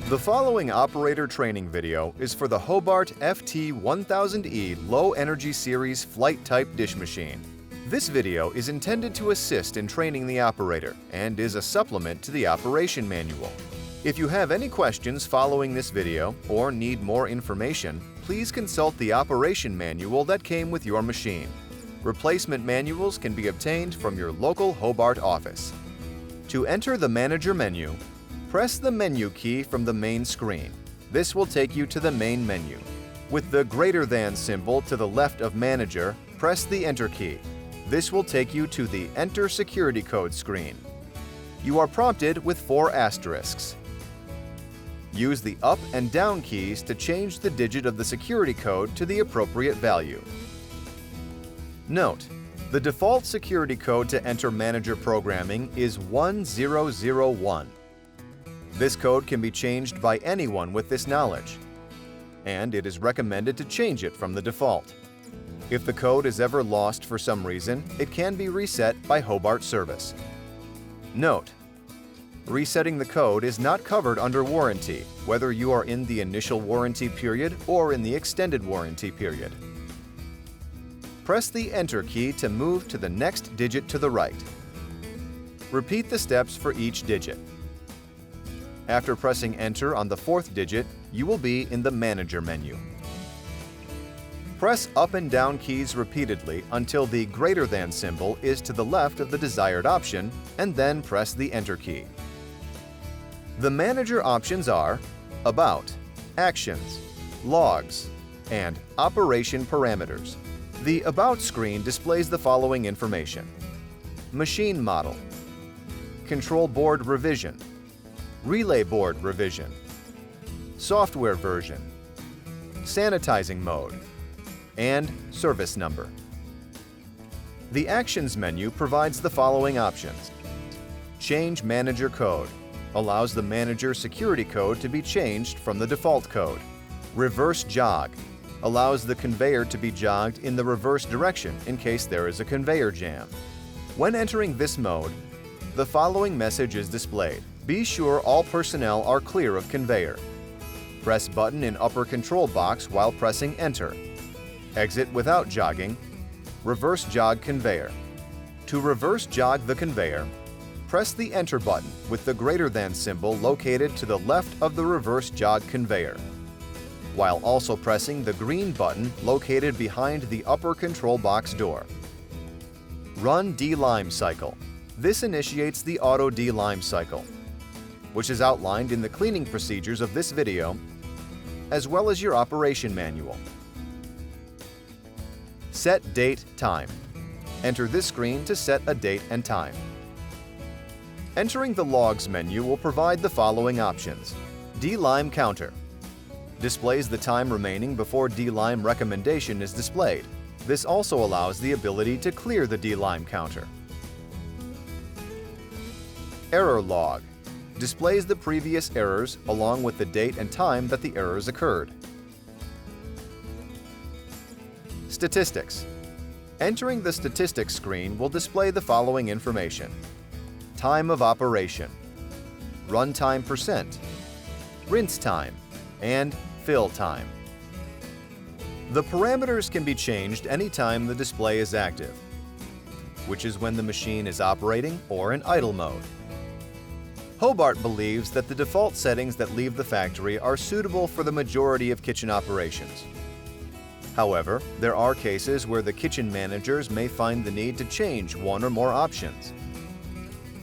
The following operator training video is for the Hobart FT1000e Low Energy Series Flight Type Dish Machine. This video is intended to assist in training the operator and is a supplement to the operation manual. If you have any questions following this video or need more information, please consult the operation manual that came with your machine. Replacement manuals can be obtained from your local Hobart office. To enter the Manager menu, press the menu key from the main screen. This will take you to the main menu. With the greater than symbol to the left of Manager, press the Enter key. This will take you to the Enter Security Code screen. You are prompted with 4 asterisks. Use the up and down keys to change the digit of the security code to the appropriate value. Note: the default security code to enter Manager programming is 1001. This code can be changed by anyone with this knowledge, and it is recommended to change it from the default. If the code is ever lost for some reason, it can be reset by Hobart service. Note: resetting the code is not covered under warranty, whether you are in the initial warranty period or in the extended warranty period. Press the Enter key to move to the next digit to the right. Repeat the steps for each digit. After pressing Enter on the 4th digit, you will be in the Manager menu. Press up and down keys repeatedly until the greater than symbol is to the left of the desired option, and then press the Enter key. The Manager options are About, Actions, Logs, and Operation Parameters. The About screen displays the following information: Machine Model, Control Board Revision, Relay Board Revision, Software Version, Sanitizing Mode, and Service Number. The Actions menu provides the following options: Change Manager Code, allows the Manager security code to be changed from the default code. Reverse Jog, allows the conveyor to be jogged in the reverse direction in case there is a conveyor jam. When entering this mode, the following message is displayed: be sure all personnel are clear of conveyor. Press button in upper control box while pressing Enter. Exit without jogging. Reverse jog conveyor. To reverse jog the conveyor, press the Enter button with the greater than symbol located to the left of the reverse jog conveyor, while also pressing the green button located behind the upper control box door. Run D-Lime cycle. This initiates the auto D-Lime cycle, which is outlined in the cleaning procedures of this video, as well as your operation manual. Set Date Time. Enter this screen to set a date and time. Entering the Logs menu will provide the following options: D-Lime Counter. Displays the time remaining before D-Lime recommendation is displayed. This also allows the ability to clear the D-Lime counter. Error Log. Displays the previous errors along with the date and time that the errors occurred. Statistics. Entering the Statistics screen will display the following information: time of operation, runtime percent, rinse time, and fill time. The parameters can be changed anytime the display is active, which is when the machine is operating or in idle mode. Hobart believes that the default settings that leave the factory are suitable for the majority of kitchen operations. However, there are cases where the kitchen managers may find the need to change one or more options.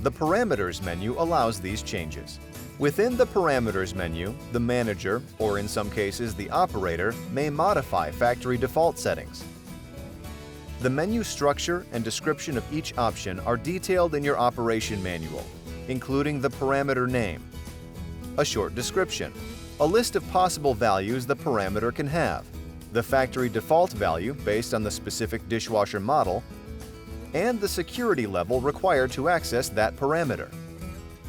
The Parameters menu allows these changes. Within the Parameters menu, the manager, or in some cases the operator, may modify factory default settings. The menu structure and description of each option are detailed in your operation manual, including the parameter name, a short description, a list of possible values the parameter can have, the factory default value based on the specific dishwasher model, and the security level required to access that parameter.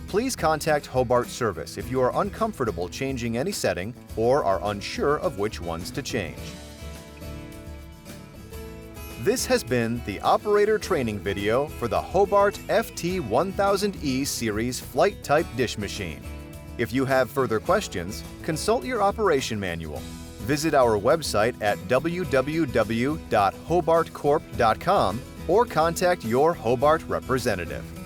Please contact Hobart Service if you are uncomfortable changing any setting or are unsure of which ones to change. This has been the operator training video for the Hobart FT1000e series flight type dish machine. If you have further questions, consult your operation manual. Visit our website at www.hobartcorp.com or contact your Hobart representative.